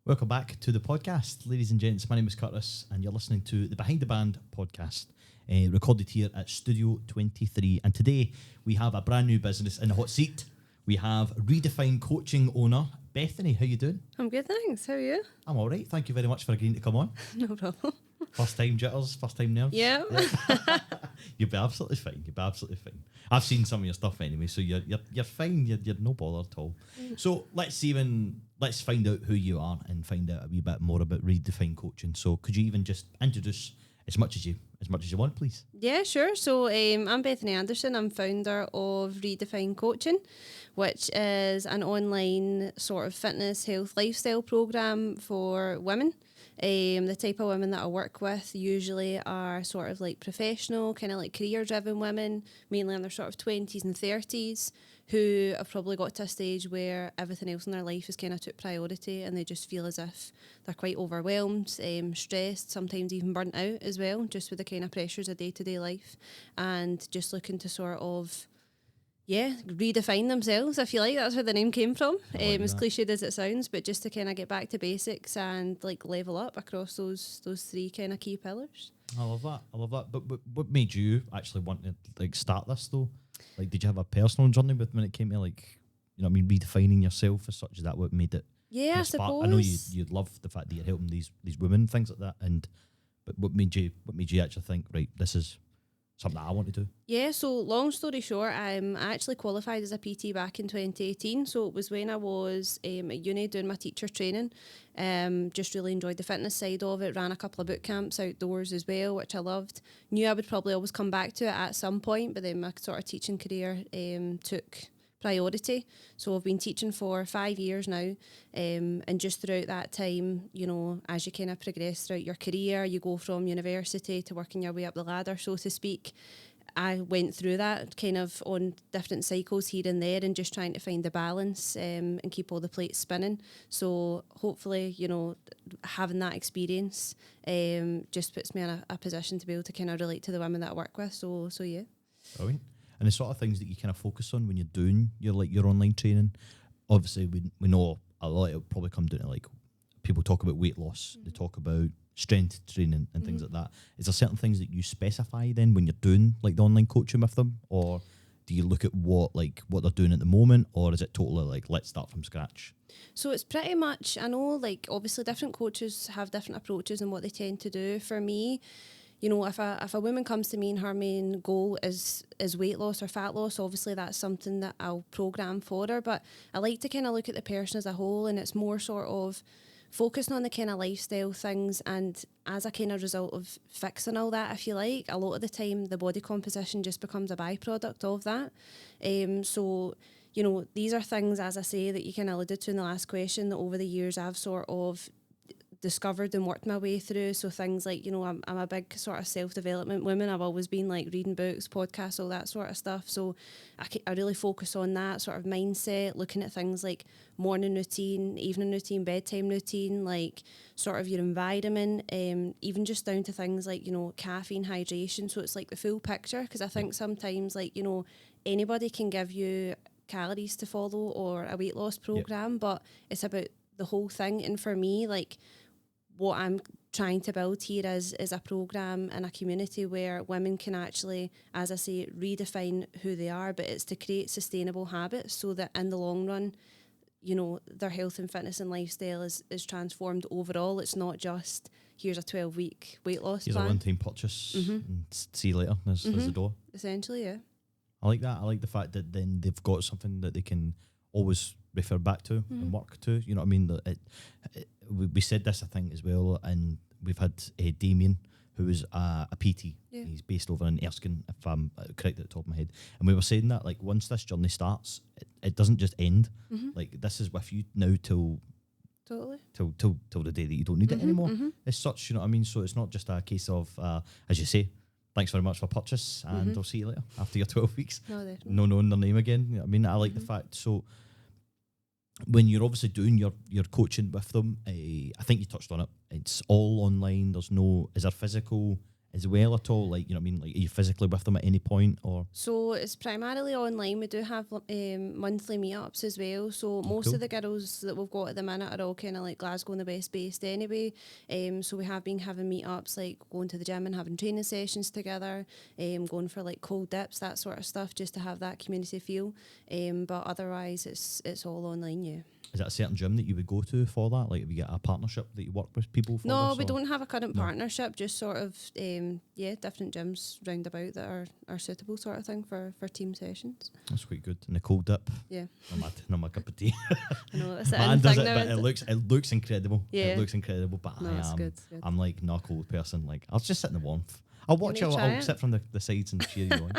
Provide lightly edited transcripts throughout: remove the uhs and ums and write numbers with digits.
Welcome back to the podcast, ladies and gents. My name is Curtis, and you're listening to the Behind the Band podcast, recorded here at Studio 23. And today we have a brand new business in the hot seat. We have ReDefine Coaching owner Bethany. How you doing? I'm good, thanks. How are you? I'm all right. Thank you very much for agreeing to come on. No problem. First time jitters, first time nerves. Yeah. You'll be absolutely fine. You'll be absolutely fine. I've seen some of your stuff anyway, so you're fine. You're no bother at all. So let's find out who you are and find out a wee bit more about ReDefine Coaching. So could you even just introduce as much as you want, please? Yeah, sure. So I'm Bethany Anderson. I'm founder of ReDefine Coaching, which is an online sort of fitness, health, lifestyle program for women. The type of women that I work with usually are sort of like professional, kind of like career-driven women, mainly in their sort of 20s and 30s, who have probably got to a stage where everything else in their life is kind of took priority and they just feel as if they're quite overwhelmed, stressed, sometimes even burnt out as well, just with the kind of pressures of day-to-day life, and just looking to sort of redefine themselves. I feel like that's where the name came from. As cliched as it sounds, but just to kind of get back to basics and like level up across those three kind of key pillars. I love that. But what made you actually want to like start this though? Like, did you have a personal journey with when it came to like, redefining yourself as such? Is that what made it? Yeah, I suppose. I know you love the fact that you're helping these women, things like that. But what made you actually think, right, this is something that I want to do? Yeah, so long story short, I actually qualified as a PT back in 2018. So it was when I was at uni doing my teacher training. Just really enjoyed the fitness side of it, ran a couple of boot camps outdoors as well, which I loved. Knew I would probably always come back to it at some point, but then my sort of teaching career took priority. So I've been teaching for 5 years now, and just throughout that time, as you kind of progress throughout your career, you go from university to working your way up the ladder, so to speak. I went through that kind of on different cycles here and there, and just trying to find the balance and keep all the plates spinning. So hopefully, having that experience just puts me in a position to be able to kind of relate to the women that I work with. So yeah. Brilliant. And the sort of things that you kind of focus on when you're doing your online training, obviously we know a lot. It'll probably come down to like people talk about weight loss, they talk about strength training and things like that. Is there certain things that you specify then when you're doing like the online coaching with them, or do you look at what they're doing at the moment, or is it totally like let's start from scratch? So it's pretty much, I know like obviously different coaches have different approaches and what they tend to do. For me, if a woman comes to me and her main goal is weight loss or fat loss, obviously that's something that I'll program for her. But I like to kind of look at the person as a whole, and it's more sort of focusing on the kind of lifestyle things. And as a kind of result of fixing all that, I feel like a lot of the time the body composition just becomes a byproduct of that. So these are things, as I say, that you kind of alluded to in the last question, that over the years I've sort of discovered and worked my way through. So things like, I'm a big sort of self-development woman. I've always been like reading books, podcasts, all that sort of stuff. So I really focus on that sort of mindset, looking at things like morning routine, evening routine, bedtime routine, like sort of your environment, even just down to things like, caffeine, hydration. So it's like the full picture, because I think sometimes like, anybody can give you calories to follow or a weight loss program, but it's about the whole thing. And for me, like, what I'm trying to build here is a program and a community where women can actually, as I say, redefine who they are, but it's to create sustainable habits so that in the long run, their health and fitness and lifestyle is transformed overall. It's not just here's a 12-week weight loss plan. Here's a one-time purchase and see you later. There's the door. Essentially, yeah. I like that. I like the fact that then they've got something that they can always refer back to and work to. You know what I mean? We said this, I think, as well, and we've had Damien, who is a PT. Yeah. He's based over in Erskine, if I'm correct at the top of my head. And we were saying that, like, once this journey starts, it doesn't just end. Like, this is with you now till the day that you don't need it anymore. As such, you know what I mean? So it's not just a case of, as you say, thanks very much for purchase, and I'll see you later after your 12 weeks. No, definitely. No knowing their name again. You know what I mean? I like the fact. So when you're obviously doing your coaching with them, I think you touched on it. It's all online. Is there physical as well at all? Like, you know what I mean? Like, are you physically with them at any point, or? So it's primarily online. We do have monthly meetups as well. So most cool. of the girls that we've got at the minute are all kind of like Glasgow and the West based anyway. So we have been having meetups, like going to the gym and having training sessions together, going for like cold dips, that sort of stuff, just to have that community feel. But otherwise, it's all online, yeah. Is that a certain gym that you would go to for that? Like, have you got a partnership that you work with people for? No, this, we or? don't have a current partnership, just sort of, different gyms round about that are suitable sort of thing for team sessions. That's quite good. And the cold dip. Yeah. Not my cup of tea. I know, that's the Man in does thing it, now. but it looks incredible. Yeah. It looks incredible, but No, it's good, it's good. I'm like not a cold person. Like, I'll just sit in the warmth. I'll watch it. I'll sit from the sides and cheer you on.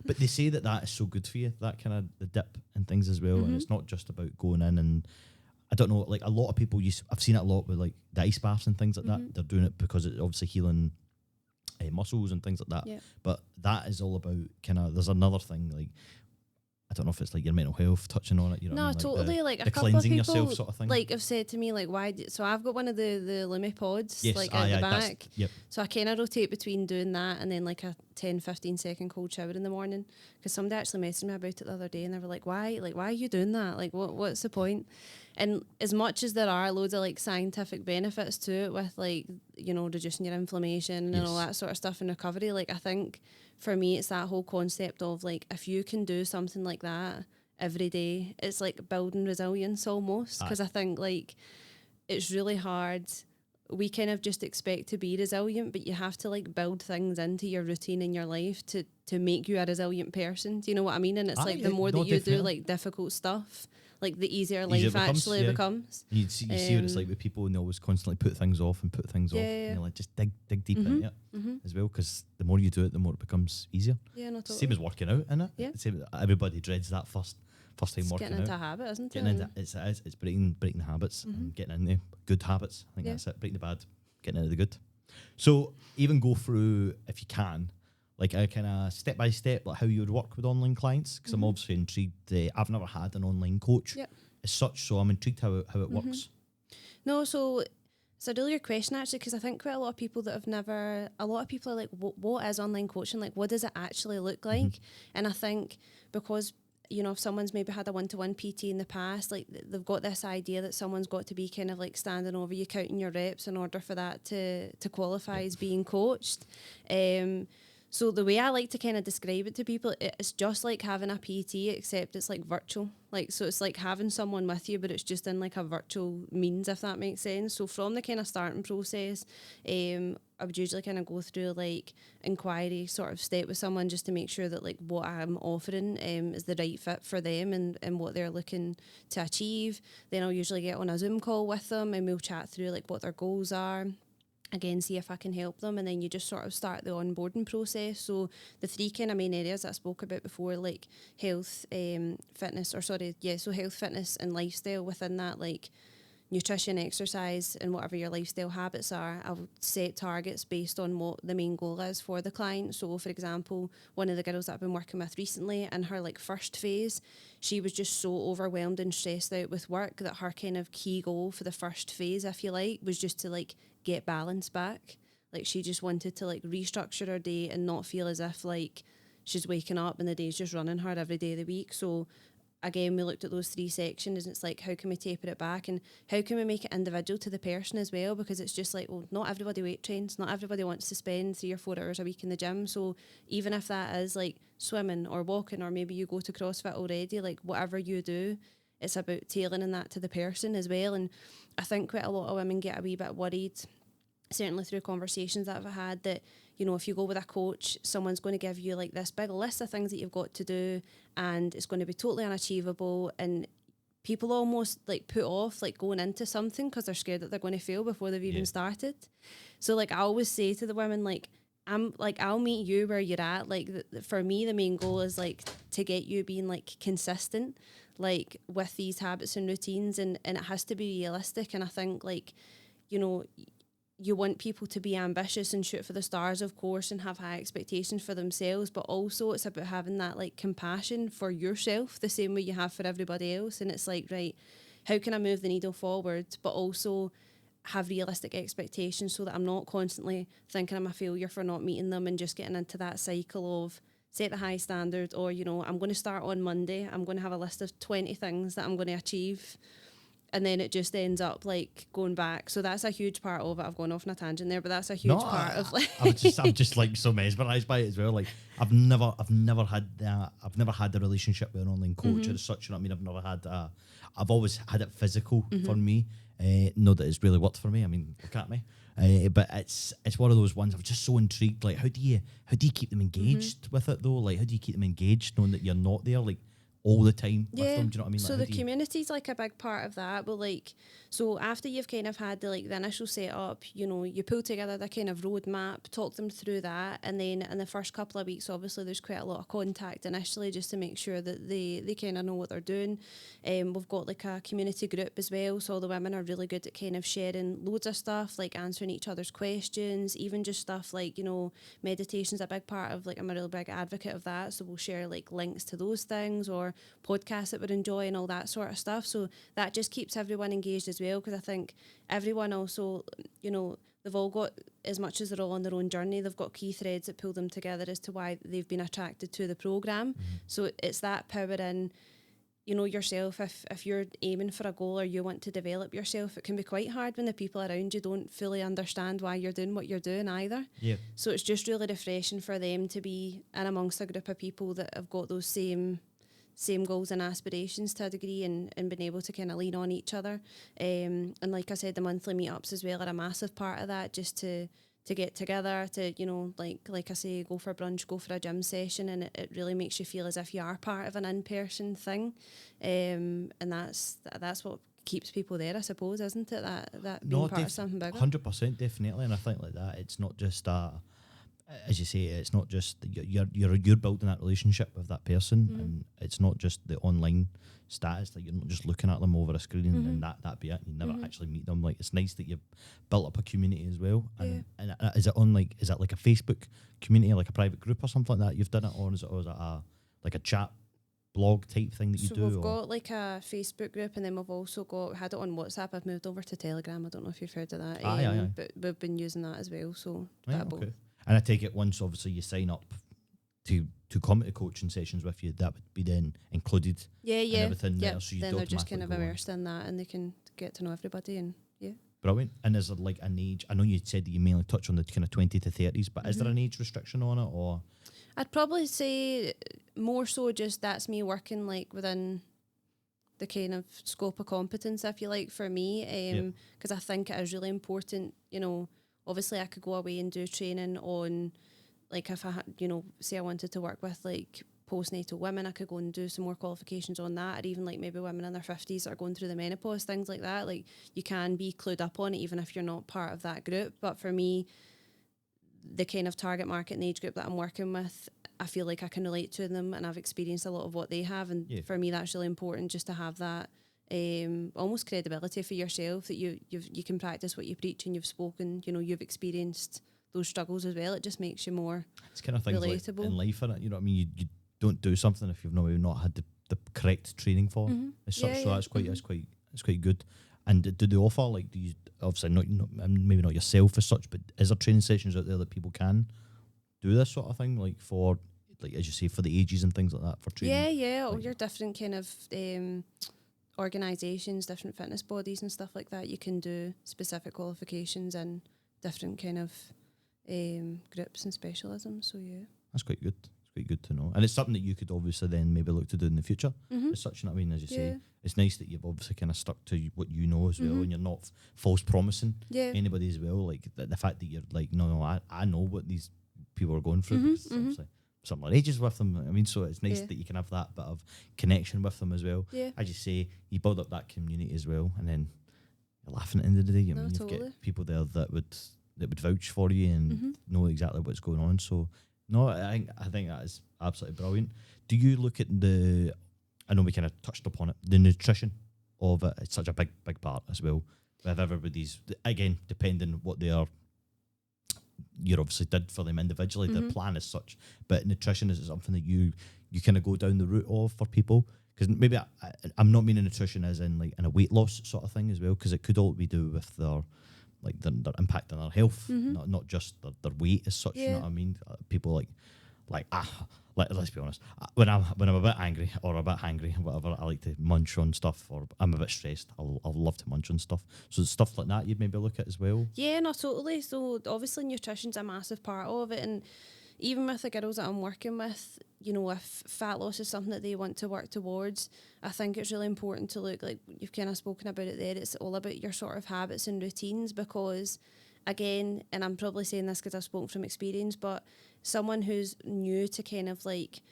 But they say that is so good for you, that kind of the dip and things as well. And it's not just about going in and, I don't know, like a lot of people I've seen it a lot with like the ice baths and things like that. They're doing it because it's obviously healing muscles and things like that. Yeah. But that is all about kind of, there's another thing, like, I don't know if it's like your mental health touching on it. You know, No, what I mean? totally. Like the a couple of cleansing people, yourself sort of thing. like have said to me, like, why? So I've got one of the Lumi pods, Yes, like at the back. Yep. So I kind of rotate between doing that and then like a 10-15 second cold shower in the morning. Because somebody actually messaged me about it the other day, and they were like, why are you doing that? Like, what's the point? And as much as there are loads of like scientific benefits to it, with like, you know, reducing your inflammation and all that sort of stuff in recovery, like I think for me it's that whole concept of like, if you can do something like that every day, it's like building resilience almost. Because I think like it's really hard. We kind of just expect to be resilient, but you have to like build things into your routine in your life to make you a resilient person. Do you know what I mean? And it's like the more that you do like difficult stuff, like the easier life actually becomes. You see what it's like with people, and they always constantly put things off and put things off. And you're like, just dig deep into it as well, because the more you do it, the more it becomes easier. Yeah, no, totally. Same as working out, innit? Yeah. Same, everybody dreads that first time working getting into out. a habit, isn't Getting into it's breaking the habits and getting into good habits. I think that's it. Breaking the bad, getting into the good. So even go through, if you can, like a kind of step by step, like how you would work with online clients, because I'm obviously intrigued. I've never had an online coach as such, so I'm intrigued how it works. No, so it's a really good question actually, because I think quite a lot of people that have never, a lot of people are like, what is online coaching? Like, what does it actually look like? And I think because, you know, if someone's maybe had a one-to-one PT in the past, like they've got this idea that someone's got to be kind of like standing over you, counting your reps in order for that to qualify as being coached. So the way I like to kind of describe it to people, it's just like having a PT, except it's like virtual. Like, so it's like having someone with you, but it's just in like a virtual means, if that makes sense. So from the kind of starting process, I would usually kind of go through like inquiry sort of step with someone, just to make sure that like what I'm offering is the right fit for them and what they're looking to achieve. Then I'll usually get on a Zoom call with them and we'll chat through like what their goals are. Again, see if I can help them, and then you just sort of start the onboarding process. So the three kind of main areas that I spoke about before, like health, fitness, so health, fitness and lifestyle. Within that, like nutrition, exercise, and whatever your lifestyle habits are, I'll set targets based on what the main goal is for the client. So for example, one of the girls that I've been working with recently, in her like first phase, she was just so overwhelmed and stressed out with work that her kind of key goal for the first phase, I feel like, was just to like get balance back. Like she just wanted to like restructure her day and not feel as if like she's waking up and the day's just running her every day of the week. So again, we looked at those three sections, and it's like, how can we taper it back, and how can we make it individual to the person as well? Because it's just like, well, not everybody weight trains, not everybody wants to spend 3 or 4 hours a week in the gym. So even if that is like swimming or walking, or maybe you go to CrossFit already, like whatever you do, it's about tailoring that to the person as well. And I think quite a lot of women get a wee bit worried, certainly through conversations that I've had, that, you know, if you go with a coach, someone's going to give you like this big list of things that you've got to do, and it's going to be totally unachievable, and people almost like put off like going into something because they're scared that they're going to fail before they've even started. So like I always say to the women, like, I'll meet you where you're at. Like for me, the main goal is like to get you being like consistent, like with these habits and routines, and it has to be realistic. And I think like, you know, you want people to be ambitious and shoot for the stars, of course, and have high expectations for themselves, but also it's about having that like compassion for yourself the same way you have for everybody else. And it's like, right, how can I move the needle forward, but also have realistic expectations so that I'm not constantly thinking I'm a failure for not meeting them and just getting into that cycle of set the high standard, or, you know, I'm going to start on Monday, I'm going to have a list of 20 things that I'm going to achieve, and then it just ends up like going back. So that's a huge part of it. I've gone off on a tangent there, but that's a huge part of like I'm just like so mesmerised by it as well. Like I've never had a relationship with an online coach or as such, you know what I mean? I've never had I've always had it physical for me. Not that it's really worked for me. I mean, look at me. But it's one of those ones I'm just so intrigued. Like, how do you keep them engaged with it though? Like, how do you keep them engaged knowing that you're not there like all the time with them? Do you know what I mean? So like, the community's like a big part of that. But like, so after you've kind of had the initial setup, you know, you pull together the kind of roadmap, talk them through that, and then in the first couple of weeks, obviously there's quite a lot of contact initially just to make sure that they kind of know what they're doing. We've got like a community group as well, so all the women are really good at kind of sharing loads of stuff, like answering each other's questions, even just stuff like, you know, meditation's a big part of, like, I'm a really big advocate of that, so we'll share like links to those things or podcasts that we're enjoying, all that sort of stuff. So that just keeps everyone engaged as well, because I think everyone also, you know, they've all got, as much as they're all on their own journey, they've got key threads that pull them together as to why they've been attracted to the programme. So it's that power in, you know, yourself. If you're aiming for a goal or you want to develop yourself, it can be quite hard when the people around you don't fully understand why you're doing what you're doing either. Yeah. So it's just really refreshing for them to be in amongst a group of people that have got those same goals and aspirations to a degree, and being able to kind of lean on each other. And like I said, the monthly meetups as well are a massive part of that, just to get together, to, you know, like I say, go for brunch, go for a gym session, and it really makes you feel as if you are part of an in-person thing. And that's what keeps people there, I suppose, isn't it? That being part of something bigger. 100%, definitely. And I think like that, it's not just as you say, it's not just you're building that relationship with that person, and it's not just the online status, like you're not just looking at them over a screen and that be it. You never actually meet them. Like, it's nice that you've built up a community as well. And is it like a Facebook community, like a private group or something like that you've done it on? Is it like a chat blog type thing that you do? So we've got like a Facebook group, and then we've also had it on WhatsApp. I've moved over to Telegram. I don't know if you've heard of that. Aye. But we've been using that as well. So okay. And I take it once obviously you sign up to come to coaching sessions with you, that would be then included. And everything there. So you then they're just kind of immersed in that, and they can get to know everybody. And brilliant. And is there like an age? I know you said that you mainly touch on the kind of 20 to 30s, but is there an age restriction on it, or? I'd probably say more so just that's me working like within the kind of scope of competence, if you like, for me, because I think it is really important, you know. Obviously, I could go away and do training on, like, if I had, you know, say I wanted to work with, like, postnatal women, I could go and do some more qualifications on that, or even, like, maybe women in their 50s that are going through the menopause, things like that. Like, you can be clued up on it, even if you're not part of that group. But for me, the kind of target market and age group that I'm working with, I feel like I can relate to them, and I've experienced a lot of what they have. And for me, that's really important, just to have that almost credibility for yourself, that you can practice what you preach, and you've spoken, you know, you've experienced those struggles as well. It just makes you more it's kind of things relatable. Like in life, innit? You know what I mean? You don't do something if you've not had the correct training for as such. So that's quite good. And do they offer, like, do you obviously not maybe not yourself as such, but is there training sessions out there that people can do this sort of thing, like, for, like, as you say, for the ages and things like that, for training? All your different kind of organisations, different fitness bodies and stuff like that, you can do specific qualifications and different kind of groups and specialisms. So that's quite good. It's quite good to know, and it's something that you could obviously then maybe look to do in the future as such. You know what I mean? As you say, it's nice that you've obviously kind of stuck to what you know as well, and you're not false promising anybody as well. Like the fact that you're like, no, I know what these people are going through, because obviously similar ages with them. I mean, so it's nice that you can have that bit of connection with them as well. As you say, you build up that community as well, and then you're laughing at the end of the day. I mean, you've got people there that would vouch for you and know exactly what's going on. So no, I think that is absolutely brilliant. Do you look at I know we kind of touched upon it, the nutrition of it. It's such a big part as well. With everybody's, again, depending what they are, you obviously did for them individually, the plan is such, but nutrition is something that you kind of go down the route of for people, because maybe I'm not meaning nutrition as in like in a weight loss sort of thing as well, because it could all be do with their their impact on their health, not just their weight as such. You know what I mean? People let's be honest. When I'm a bit angry or a bit hangry, whatever, I like to munch on stuff, or I'm a bit stressed. I'll love to munch on stuff. So stuff like that, you'd maybe look at as well. Yeah, no, totally. So obviously nutrition's a massive part of it, and even with the girls that I'm working with, you know, if fat loss is something that they want to work towards, I think it's really important to look, like you've kind of spoken about it there, it's all about your sort of habits and routines, because again, and I'm probably saying this because I've spoken from experience, but someone who's new to kind of like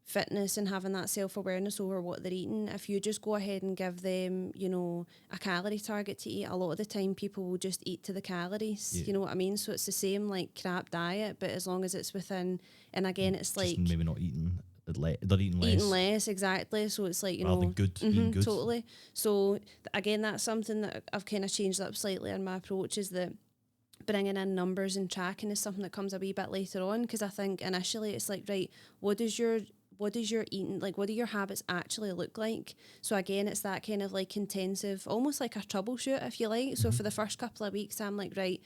fitness and having that self-awareness over what they're eating, if you just go ahead and give them, you know, a calorie target to eat, a lot of the time people will just eat to the calories, you know what I mean? So it's the same like crap diet, but as long as it's within, and again, it's just like maybe not eating, they're eating less. Eating less, exactly. So it's like, you rather know, than good, eating good. Totally. So again, that's something that I've kind of changed up slightly in my approach, is that bringing in numbers and tracking is something that comes a wee bit later on, because I think initially it's like, right, what does your eating, like what do your habits actually look like? So again, it's that kind of like intensive, almost like a troubleshoot, if you like. So for the first couple of weeks, I'm like, right,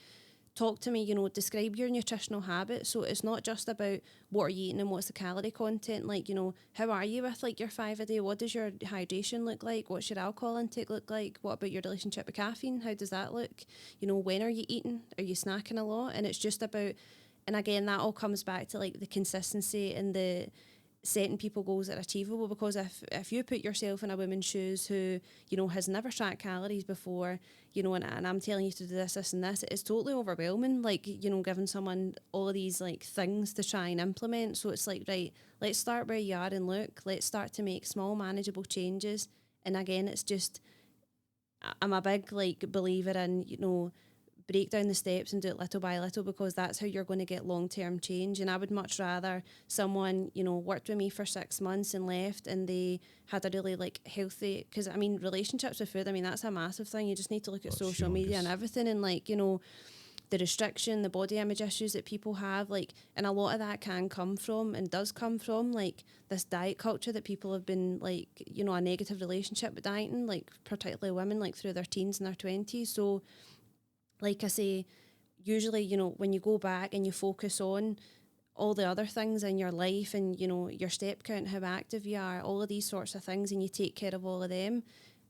talk to me, you know, describe your nutritional habits. So it's not just about what are you eating and what's the calorie content, like, you know, how are you with like your 5 a day? What does your hydration look like? What's your alcohol intake look like? What about your relationship with caffeine? How does that look? You know, when are you eating? Are you snacking a lot? And it's just about, and again, that all comes back to like the consistency and the setting people goals that are achievable, because if you put yourself in a woman's shoes who, you know, has never tracked calories before, you know, and I'm telling you to do this and this, it's totally overwhelming, like, you know, giving someone all of these like things to try and implement. So it's like, right, let's start where you are and look, let's start to make small manageable changes. And again, it's just, I'm a big like believer in, you know, break down the steps and do it little by little, because that's how you're going to get long-term change. And I would much rather someone, you know, worked with me for 6 months and left and they had a really like healthy, because I mean, relationships with food, I mean, that's a massive thing. You just need to look at social media and everything, and like, you know, the restriction, the body image issues that people have, like, and a lot of that can come from and does come from like this diet culture that people have been like, you know, a negative relationship with dieting, like particularly women, like through their teens and their 20s. So like I say, usually, you know, when you go back and you focus on all the other things in your life and, you know, your step count, how active you are, all of these sorts of things, and you take care of all of them,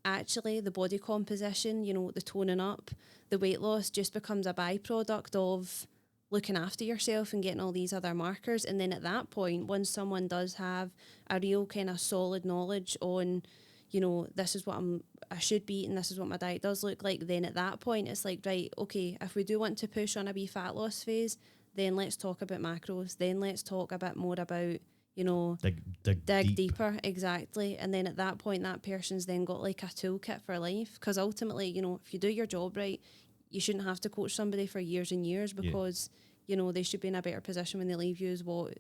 actually the body composition, you know, the toning up, the weight loss just becomes a byproduct of looking after yourself and getting all these other markers. And then at that point, once someone does have a real kind of solid knowledge on, you know, this is what I should be eating, this is what my diet does look like, then at that point it's like, right, okay, if we do want to push on a wee fat loss phase, then let's talk about macros, then let's talk a bit more about, you know, dig deeper, exactly. And then at that point, that person's then got like a toolkit for life, because ultimately, you know, if you do your job right, you shouldn't have to coach somebody for years and years, because you know, they should be in a better position when they leave you as what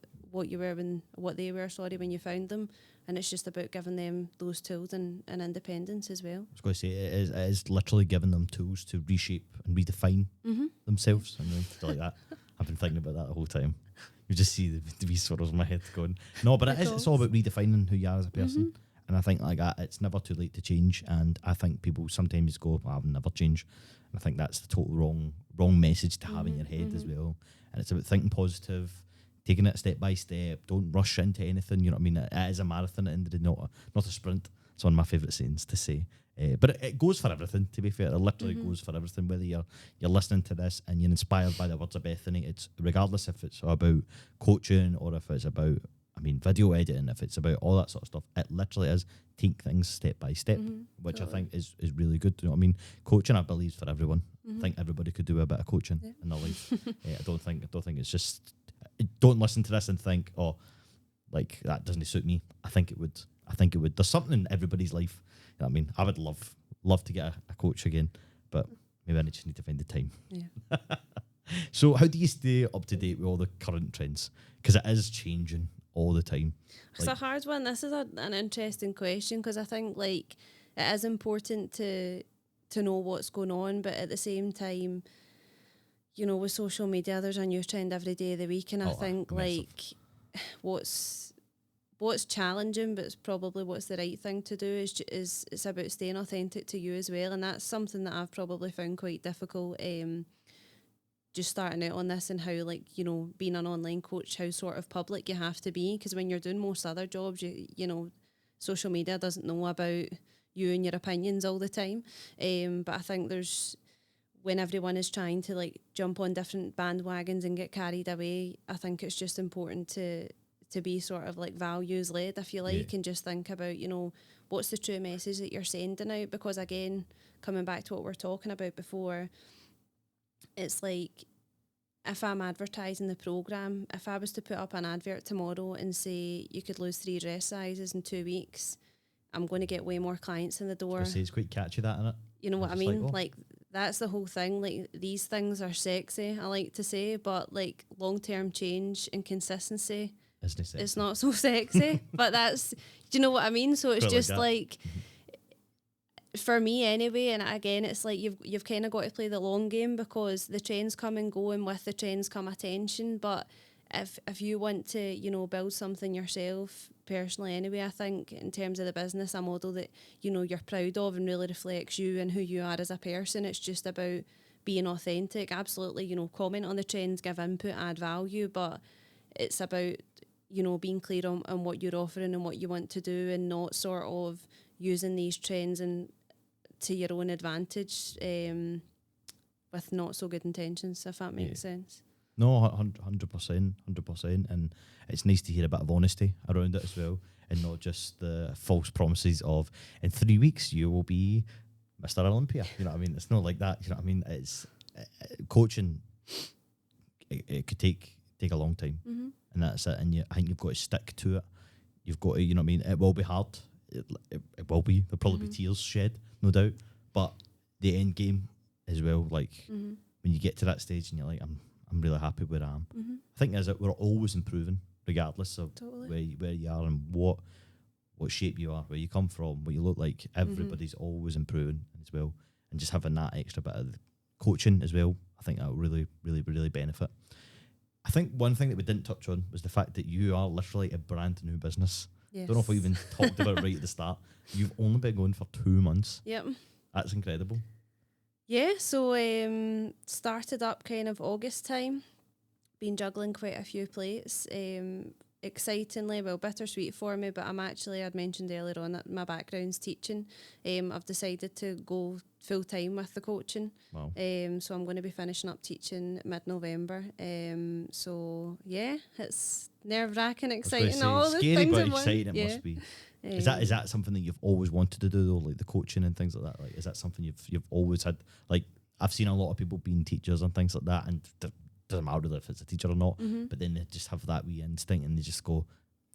you were what they were when you found them. And it's just about giving them those tools and independence as well. I was going to say, it is literally giving them tools to reshape and redefine themselves. And like that. I've been thinking about that the whole time. You just see the wee swirls in my head going, no, but it's all about redefining who you are as a person. And I think like that, it's never too late to change. And I think people sometimes go, well, I'll never change. And I think that's the total wrong message to have in your head as well. And it's about thinking positive, taking it step by step. Don't rush into anything. You know what I mean? It is a marathon at the end of the day, not a sprint. It's one of my favourite sayings to say. But it goes for everything, to be fair. It literally goes for everything. Whether you're listening to this and you're inspired by the words of Bethany, it's regardless if it's about coaching or if it's about, video editing, if it's about all that sort of stuff, it literally is take things step by step, which totally. I think is really good. You know what I mean? Coaching, I believe, is for everyone. I think everybody could do a bit of coaching in their life. I don't think it's just. Don't listen to this and think, oh, like that doesn't suit me. I think it would. There's something in everybody's life. You know what I mean? I would love to get a coach again, but maybe I just need to find the time. Yeah. So how do you stay up to date with all the current trends? Because it is changing all the time. It's a hard one. This is an interesting question, because I think like it is important to know what's going on, but at the same time, you know, with social media, there's a new trend every day of the week, and I think massive. Like what's what's challenging, but it's probably what's the right thing to do is it's about staying authentic to you as well. And that's something that I've probably found quite difficult. Just starting out on this, and how, like, you know, being an online coach, how sort of public you have to be, because when you're doing most other jobs, you know, social media doesn't know about you and your opinions all the time. But I think when everyone is trying to like jump on different bandwagons and get carried away, I think it's just important to be sort of like values led, I feel like, and just think about, you know, what's the true message that you're sending out. Because again, coming back to what we were talking about before, it's like, if I'm advertising the programme, if I was to put up an advert tomorrow and say you could lose 3 dress sizes in 2 weeks, I'm going to get way more clients in the door. It's quite catchy, that, isn't it? You know what I mean? Like, that's the whole thing. Like, these things are sexy, I like to say, but like long-term change and consistency, it's not so sexy. But that's, do you know what I mean? So it's just like for me anyway, and again, it's like you've kind of got to play the long game, because the trends come and go, and with the trends come attention. But if you want to, you know, build something yourself personally anyway, I think in terms of the business, a model that, you know, you're proud of and really reflects you and who you are as a person, it's just about being authentic. Absolutely, you know, comment on the trends, give input, add value, but it's about, you know, being clear on what you're offering and what you want to do, and not sort of using these trends and to your own advantage with not so good intentions, if that makes sense. No, 100%, and it's nice to hear a bit of honesty around it as well, and not just the false promises of, in 3 weeks you will be Mr. Olympia. You know what I mean? It's not like that. You know what I mean? It's coaching. It could take a long time, and that's it. And I think you've got to stick to it. You've got to, you know what I mean? It will be hard. It will be. There'll probably be tears shed, no doubt. But the end game as well, like when you get to that stage and you're like, I'm really happy where I am. I think is that we're always improving, regardless of where you are and what shape you are, where you come from, what you look like. Everybody's always improving as well, and just having that extra bit of coaching as well, I think that will really, really, really benefit. I think one thing that we didn't touch on was the fact that you are literally a brand new business. Yes. Don't know if we even talked about it right at the start. You've only been going for 2 months. Yep. That's incredible. Yeah, so started up kind of August time. Been juggling quite a few plates. Excitingly, well, bittersweet for me, but I'd mentioned earlier on that my background's teaching. I've decided to go full time with the coaching. Wow. So I'm going to be finishing up teaching mid-November. So yeah, it's nerve-wracking, exciting, all the scary, things but exciting it must be. Is that something that you've always wanted to do though, like the coaching and things like that? Like, is that something you've always had? Like, I've seen a lot of people being teachers and things like that, and doesn't matter if it's a teacher or not, but then they just have that wee instinct and they just go,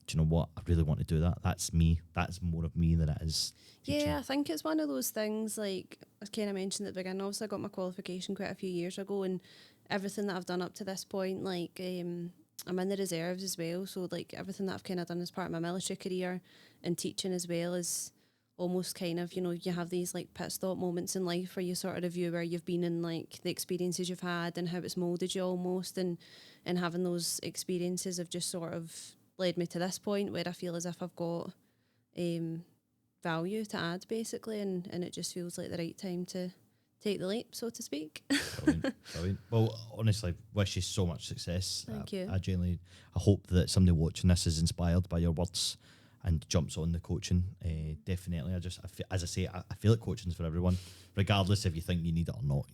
do you know what, I really want to do that. That's me. That's more of me than it is teaching. Yeah, I think it's one of those things, like I kind of mentioned at the beginning, obviously I got my qualification quite a few years ago, and everything that I've done up to this point, like I'm in the reserves as well, so like everything that I've kind of done as part of my military career and teaching as well is almost kind of, you know, you have these like pit stop moments in life where you sort of review where you've been and like the experiences you've had and how it's moulded you almost, and having those experiences have just sort of led me to this point where I feel as if I've got value to add basically, and it just feels like the right time to take the leap, so to speak. Brilliant. Well, honestly, wish you so much success. Thank you. I hope that somebody watching this is inspired by your words and jumps on the coaching. Definitely. As I say, I feel like coaching's for everyone, regardless if you think you need it or not.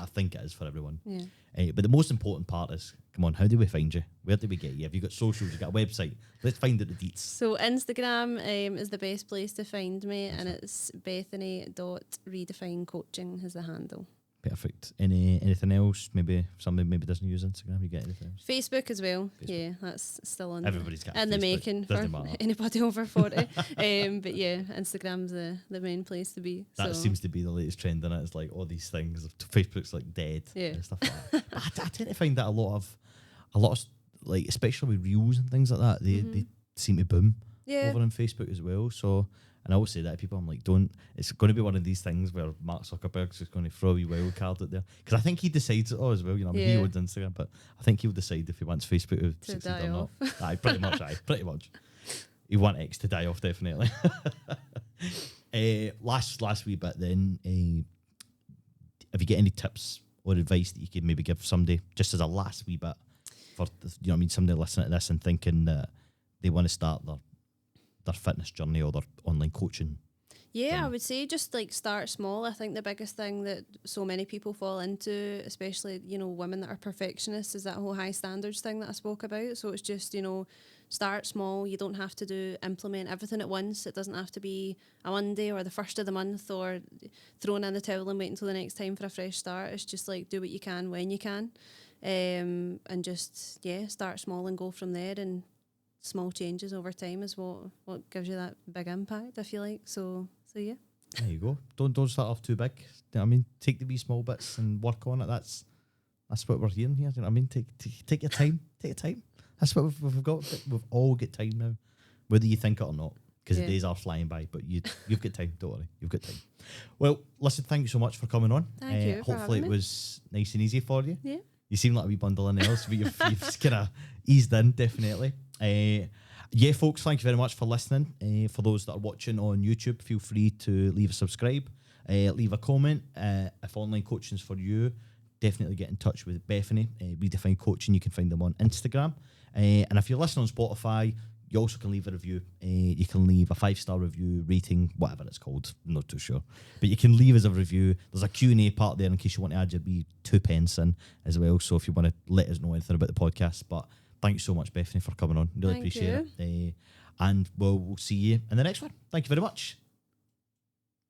I think it is for everyone. Yeah. But the most important part is, come on, how do we find you? Where do we get you? Have you got socials? You got a website? Let's find out the deets. So Instagram is the best place to find me, and it's Bethany.ReDefine Coaching is the handle. Perfect. Anything else? Maybe somebody doesn't use Instagram. You get anything else? Facebook as well. Facebook. Yeah, that's still on. Everybody's got. And the making for anybody over 40. But yeah, Instagram's the main place to be. That seems to be the latest trend, and it's like all these things. Facebook's like dead. Yeah. And stuff like that. I tend to find that a lot of like, especially with reels and things like that, they seem to boom over on Facebook as well. So. And I always say that to people, I'm like, it's going to be one of these things where Mark Zuckerberg's just going to throw a wild card out there. Because I think he decides, as well, you know, he owns Instagram, but I think he'll decide if he wants Facebook to die or not. Pretty much. you want X to die off, definitely. Last wee bit then. Have you got any tips or advice that you could maybe give somebody, just as a last wee bit, for somebody listening to this and thinking that they want to start their fitness journey or their online coaching? Yeah, I would say just like start small. I think the biggest thing that so many people fall into, especially, women that are perfectionists, is that whole high standards thing that I spoke about. So it's just, start small. You don't have to implement everything at once. It doesn't have to be a Monday or the first of the month or throwing in the towel and waiting until the next time for a fresh start. It's just like do what you can when you can. And just, start small and go from there. And small changes over time is what gives you that big impact, I feel like. So yeah. There you go. Don't start off too big. You know what I mean? Take the wee small bits and work on it. That's what we're hearing here. You know what I mean? Take your time. Take your time. That's what we've got. We've all got time now, whether you think it or not, because the days are flying by. But you've got time. Don't worry. You've got time. Well, listen. Thank you so much for coming on. Thank you. Hopefully it was nice and easy for you. Yeah. You seem like a wee bundle of nails, but you've kind of eased in, definitely. Folks, thank you very much for listening. For those that are watching on YouTube, feel free to leave a subscribe, leave a comment. If online coaching is for you, definitely get in touch with Bethany, ReDefine Coaching. You can find them on Instagram. And if you're listening on Spotify, you also can leave a review. You can leave a 5-star review, rating, whatever it's called. I'm not too sure. But you can leave us a review. There's a Q&A part there in case you want to add your wee 2 pence in as well. So if you want to let us know anything about the podcast. But thanks so much, Bethany, for coming on. Really appreciate it. And we'll see you in the next one. Thank you very much.